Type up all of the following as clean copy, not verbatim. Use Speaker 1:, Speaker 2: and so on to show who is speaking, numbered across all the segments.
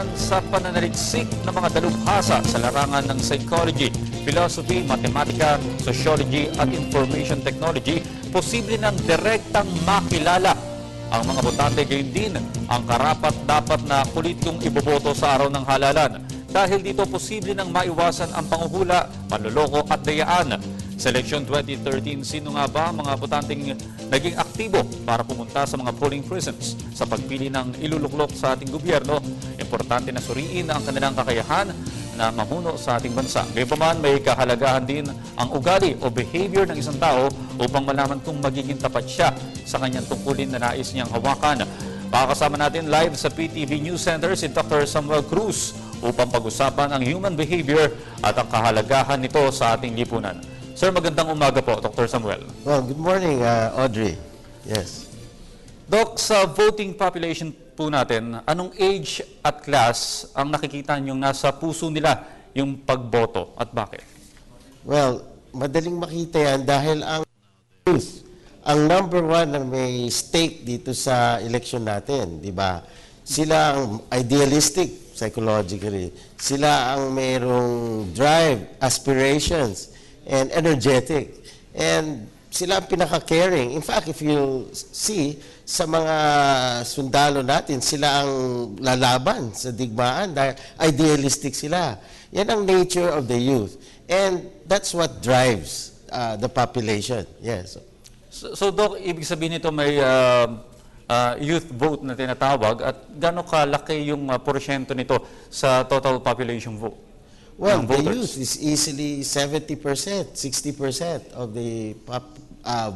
Speaker 1: Sa pananaliksik ng mga dalubhasa sa larangan ng psychology, philosophy, matematika, sociology at information technology, posible nang direktang makilala ang mga botante, gayon din ang karapat-dapat na politikong iboboto sa araw ng halalan. Dahil dito posible nang maiwasan ang panghuhula, panloloko at dayaan. Sa eleksyon 2013, sino nga ba mga botanteng naging aktibo para pumunta sa mga polling precincts sa pagpili ng iluluklok sa ating gobyerno? Importante na suriin ang kanilang kakayahan na mamuno sa ating bansa. Gayunpaman, may kahalagahan din ang ugali o behavior ng isang tao upang malaman kung magiging tapat siya sa kanyang tungkulin na nais niyang hawakan. Makakasama natin live sa PTV News Center si Dr. Samuel Cruz upang pag-usapan ang human behavior at ang kahalagahan nito sa ating lipunan. Sir, magandang umaga po, Dr. Samuel.
Speaker 2: Well, good morning, Audrey. Yes.
Speaker 1: Doc, sa voting population po natin, anong age at class ang nakikita niyong nasa puso nila yung pagboto at bakit?
Speaker 2: Well, madaling makita yan dahil ang youth, ang number one na may stake dito sa election natin, di ba? Sila ang idealistic psychologically. Sila ang mayroong drive, aspirations, and energetic. And sila ang pinaka-caring. In fact, if you see, sa mga sundalo natin, sila ang lalaban sa digmaan dahil idealistic sila. Yan ang nature of the youth. And that's what drives the population. Yes.
Speaker 1: So Doc, ibig sabihin nito may youth vote na tinatawag at gano'ng kalaki yung porsyento nito sa total population vote?
Speaker 2: Well, the youth is easily 70%, 60% of the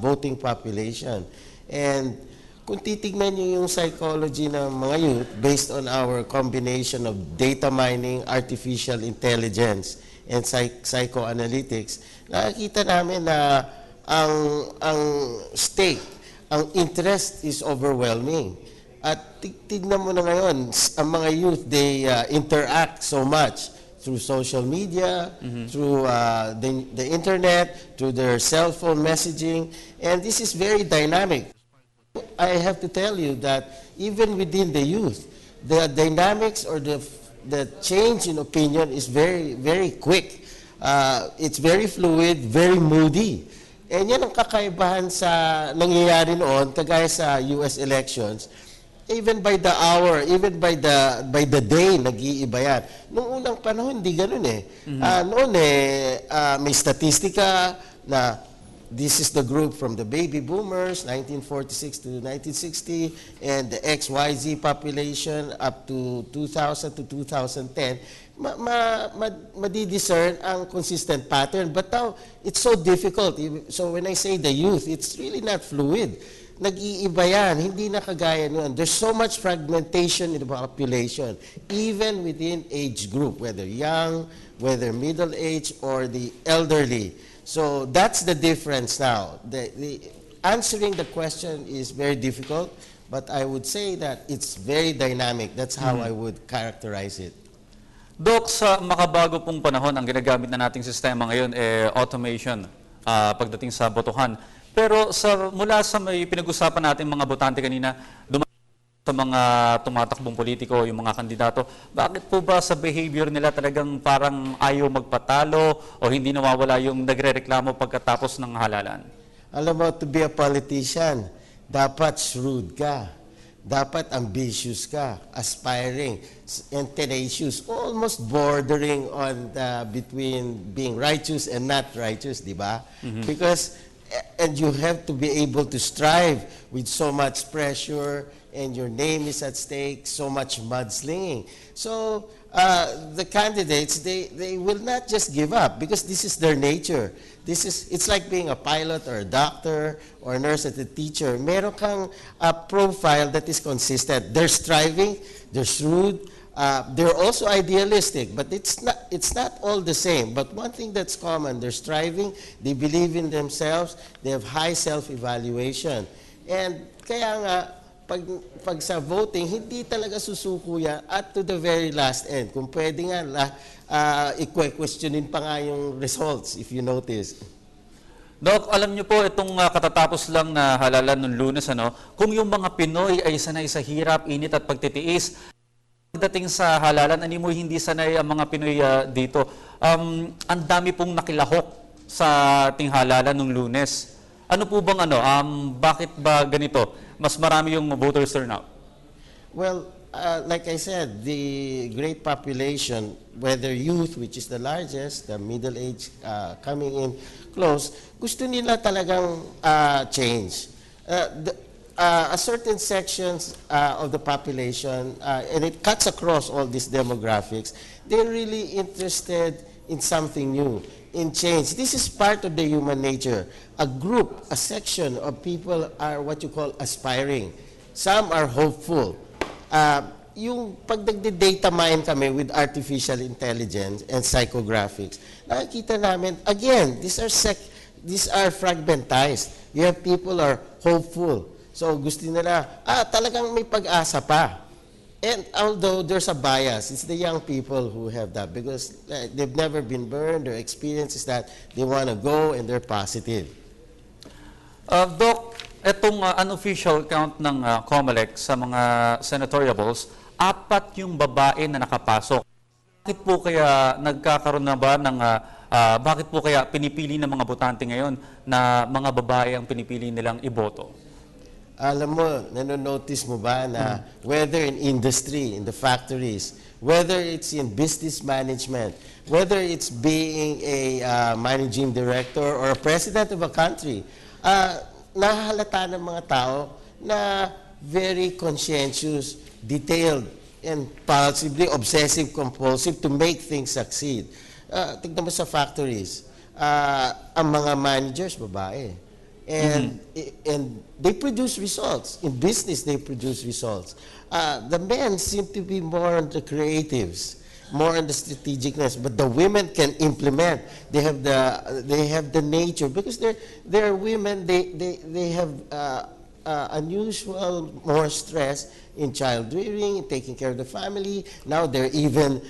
Speaker 2: voting population. And kung titignan nyo yung psychology ng mga youth based on our combination of data mining, artificial intelligence, and psychoanalytics, nakikita namin na ang stake, ang interest is overwhelming. At tignan mo na ngayon, ang mga youth, they interact so much through social media, through the internet, through their cell phone messaging, and this is very dynamic. I have to tell you that even within the youth, the dynamics or the change in opinion is very, very quick. It's very fluid, very moody. And yan ang kakaibahan sa nangyayari noon, kagaya sa US elections. Even by the hour, even by the day, nag-iiba yan. Noong unang panahon, hindi ganun eh. Noon may statistika na this is the group from the baby boomers, 1946 to 1960, and the XYZ population up to 2000 to 2010. Madidiscern ang consistent pattern. But now, it's so difficult. So when I say the youth, it's really not fluid. Nag-iiba yan, hindi na kagaya noon. There's so much fragmentation in the population, even within age group, whether young, whether middle age, or the elderly. So that's the difference now. Answering the question is very difficult, but I would say that it's very dynamic. That's how I would characterize it.
Speaker 1: Doc, sa makabago pong panahon, ang ginagamit na nating sistema ngayon automation pagdating sa botohan. Pero mula sa may pinag-usapan natin mga botante kanina, sa mga tumatakbong politiko, yung mga kandidato, bakit po ba sa behavior nila talagang parang ayaw magpatalo o hindi nawawala yung nagre-reklamo pagkatapos ng halalan?
Speaker 2: Alam mo, to be a politician, dapat shrewd ka. Dapat ambitious ka, aspiring, and tenacious, almost bordering on between being righteous and not righteous, di ba? And you have to be able to strive with so much pressure, and your name is at stake, so much mudslinging. So the candidates, they will not just give up because this is their nature. It's like being a pilot or a doctor or a nurse or a teacher. Meron kang profile that is consistent. They're striving, they're shrewd, they're also idealistic, but it's not all the same. But one thing that's common, they're striving, they believe in themselves, they have high self-evaluation. And kaya nga, pag sa voting, hindi talaga susuko yan at to the very last end. Kung pwede nga, i-questionin pa nga yung results, if you notice.
Speaker 1: Doc, alam niyo po, itong katatapos lang na halalan ng Lunes, kung yung mga Pinoy ay sanay sa hirap, init at pagtitiis, Dating sa halalan, ani mo hindi sanay ang mga Pinoy dito. Ang dami pong nakilahok sa ating halalan nung Lunes. Ano po bang bakit ba ganito? Mas marami yung voters turnout.
Speaker 2: Well, like I said, the great population, whether youth, which is the largest, the middle age coming in close, gusto nila talagang change. A certain sections of the population, and it cuts across all these demographics, they're really interested in something new, in change. This is part of the human nature. A group, a section of people are what you call aspiring. Some are hopeful. Yung pag nagde-data mine kami with artificial intelligence and psychographics, nakikita namin, again, these are fragmentized. You have people are hopeful. So gusto nila, talagang may pag-asa pa. And although there's a bias, it's the young people who have that because they've never been burned. Their experience is that they want to go and they're positive.
Speaker 1: Doc, itong unofficial count ng COMELEC sa mga senatoriables, 4 yung babae na nakapasok. Bakit po kaya nagkakaroon na ba ng bakit po kaya pinipili ng mga botante ngayon na mga babae ang pinipili nilang iboto?
Speaker 2: Alam mo, nanonotice mo ba na whether in industry, in the factories, whether it's in business management, whether it's being a managing director or a president of a country, nahahalata ng mga tao na very conscientious, detailed, and possibly obsessive-compulsive to make things succeed. Tignan mo sa factories, ang mga managers, babae. And they produce results. In business, they produce results. The men seem to be more on the creatives, more on the strategicness, but the women can implement. They have the nature because they're women. They have unusual more stress in child rearing, in taking care of the family. Now they're even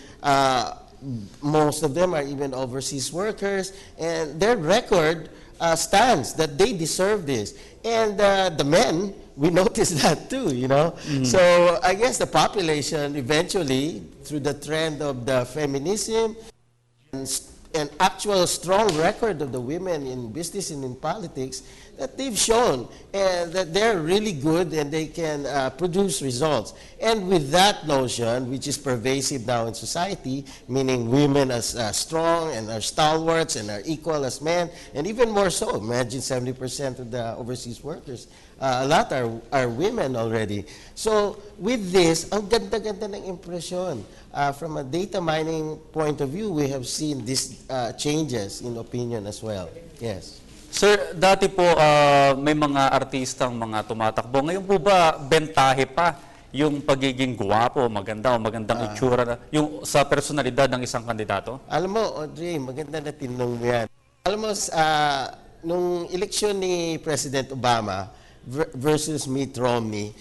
Speaker 2: most of them are even overseas workers, and their record stands that they deserve this. And the men, we notice that too, you know. So I guess the population eventually, through the trend of the feminism and actual strong record of the women in business and in politics, that they've shown and that they're really good and they can produce results. And with that notion, which is pervasive now in society, meaning women as strong and are stalwarts and are equal as men, and even more so, imagine 70% of the overseas workers, a lot are women already. So with this, ang ganda-ganda ng impression. From a data mining point of view, we have seen these changes in opinion as well. Yes.
Speaker 1: Sir, dati po may mga artistang mga tumatakbo. Ngayon po ba bentahe pa yung pagiging guwapo, maganda o magandang itsura yung sa personalidad ng isang kandidato?
Speaker 2: Alam mo, Audrey, maganda na tinanong mo yan. Alam mo, nung eleksyon ni President Obama versus Mitt Romney,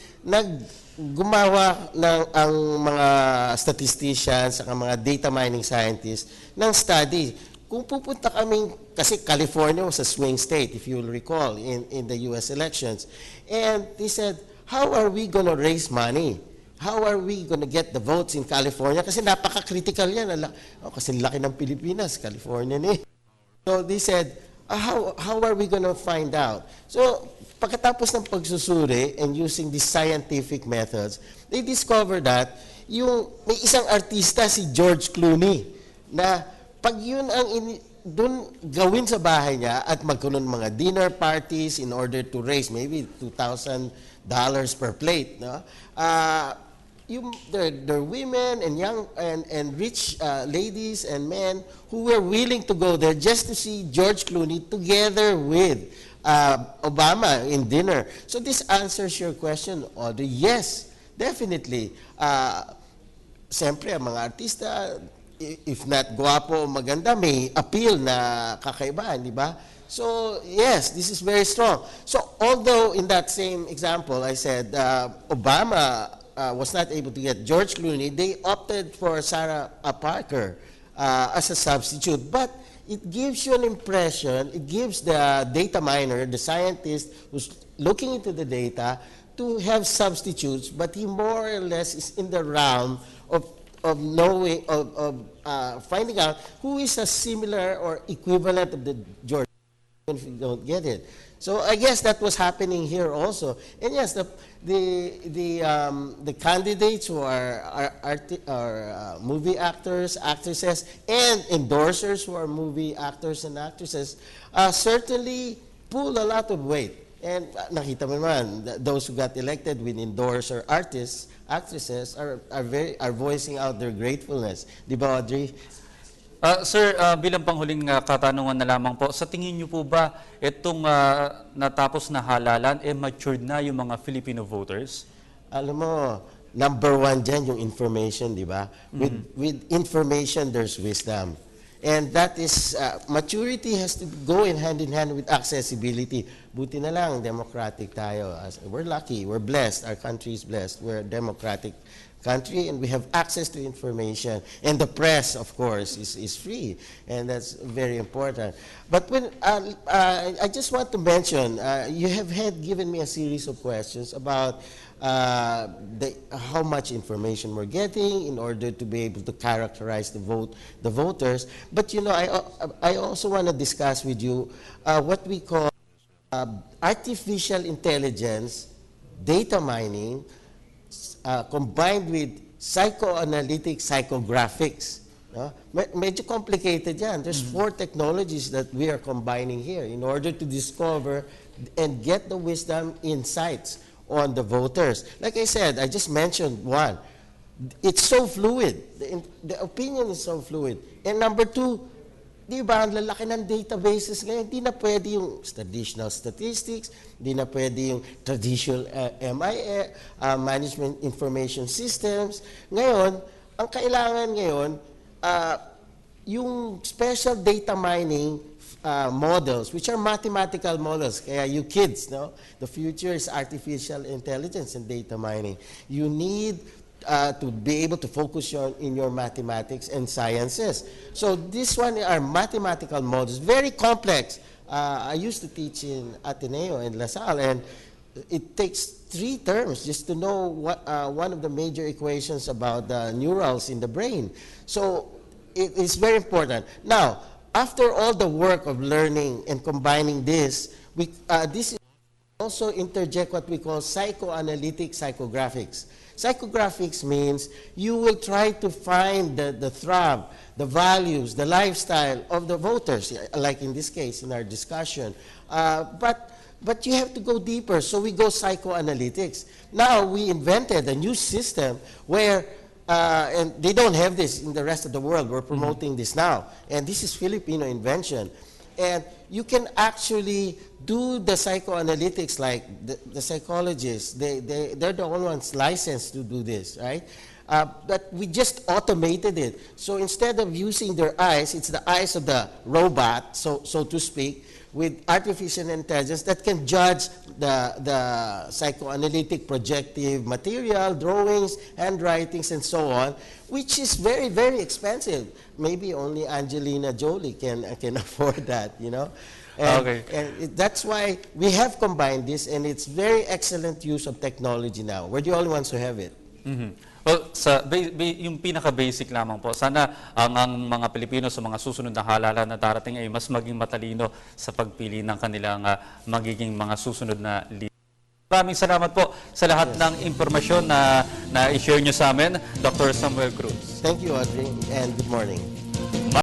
Speaker 2: gumawa ng ang mga statisticians at mga data mining scientists ng study. Kung pupunta kaming, kasi California was a swing state, if you'll recall, in the U.S. elections. And they said, how are we going to raise money? How are we going to get the votes in California? Kasi napaka-critical yan. Kasi laki ng Pilipinas, California ni. So they said, how are we going to find out? So pagkatapos ng pagsusuri and using these scientific methods, they discovered that may isang artista, si George Clooney, na pag yun ang doon gawin sa bahay niya at magkaroon mga dinner parties in order to raise maybe $2,000 per plate, no? There are women and young and rich ladies and men who were willing to go there just to see George Clooney together with Obama in dinner. So this answers your question, Audrey. Yes, definitely. Siyempre, ang mga artista, if not guwapo o maganda, may appeal na kakaiba, di ba? So, yes, this is very strong. So, although in that same example, I said Obama was not able to get George Clooney, they opted for Sarah Parker as a substitute. But it gives you an impression, it gives the data miner, the scientist who's looking into the data, to have substitutes, but he more or less is in the realm of knowing finding out who is a similar or equivalent of the George if you don't get it. So I guess that was happening here also. And yes, the candidates who are movie actors, actresses, and endorsers who are movie actors and actresses certainly pull a lot of weight. And nakita mo naman, those who got elected with endorser artists, actresses are voicing out their gratefulness. Di ba, Audrey?
Speaker 1: Sir, bilang panghuling katanungan na lamang po, sa tingin niyo po ba itong natapos na halalan, matured na yung mga Filipino voters?
Speaker 2: Alam mo, number one dyan yung information, di ba? With information, there's wisdom. And that is, maturity has to go in hand with accessibility. Buti na lang, democratic tayo. We're lucky, we're blessed, our country is blessed. We're a democratic country and we have access to information. And the press, of course, is free. And that's very important. But when I just want to mention, you have given me a series of questions about how much information we're getting in order to be able to characterize the voters. But you know, I also want to discuss with you what we call artificial intelligence, data mining, combined with psychoanalytic psychographics. No? Medyo complicated yan. There's 4 technologies that we are combining here in order to discover and get the wisdom insights on the voters. Like I said, I just mentioned one. It's so fluid. The opinion is so fluid. And number 2, di ba, ang lalaki ng databases ngayon, di na pwede yung traditional statistics, di na pwede yung traditional MIS, Management Information Systems. Ngayon, ang kailangan ngayon, yung special data mining models, which are mathematical models. Kaya you kids, no? The future is artificial intelligence and data mining. You need to be able to focus in your mathematics and sciences. So this one are mathematical models, very complex. I used to teach in Ateneo in La Salle, and it takes 3 terms just to know what one of the major equations about the neurals in the brain. So it is very important. Now, after all the work of learning and combining this, this is also interject what we call psychoanalytic psychographics. Psychographics means you will try to find the thrive, the values, the lifestyle of the voters, like in this case, in our discussion. But you have to go deeper, so we go psychoanalytics. Now, we invented a new system where, and they don't have this in the rest of the world, we're promoting this now, and this is Filipino invention. And you can actually do the psychoanalytics like the psychologists. They're the only ones licensed to do this, right? But we just automated it. So instead of using their eyes, it's the eyes of the robot, so to speak, with artificial intelligence that can judge the psychoanalytic projective material, drawings, handwritings, and so on, which is very, very expensive. Maybe only Angelina Jolie can afford that, you know? And,
Speaker 1: Okay.
Speaker 2: and that's why we have combined this, and it's very excellent use of technology now. We're the only ones who have it.
Speaker 1: Well, yung pinaka-basic lamang po, sana ang mga Pilipino sa mga susunod na halalan na darating ay mas maging matalino sa pagpili ng kanilang magiging mga susunod na leader. Maraming salamat po sa lahat ng impormasyon na i-share nyo sa amin, Dr. Samuel Cruz.
Speaker 2: Thank you, Audrey, and good morning.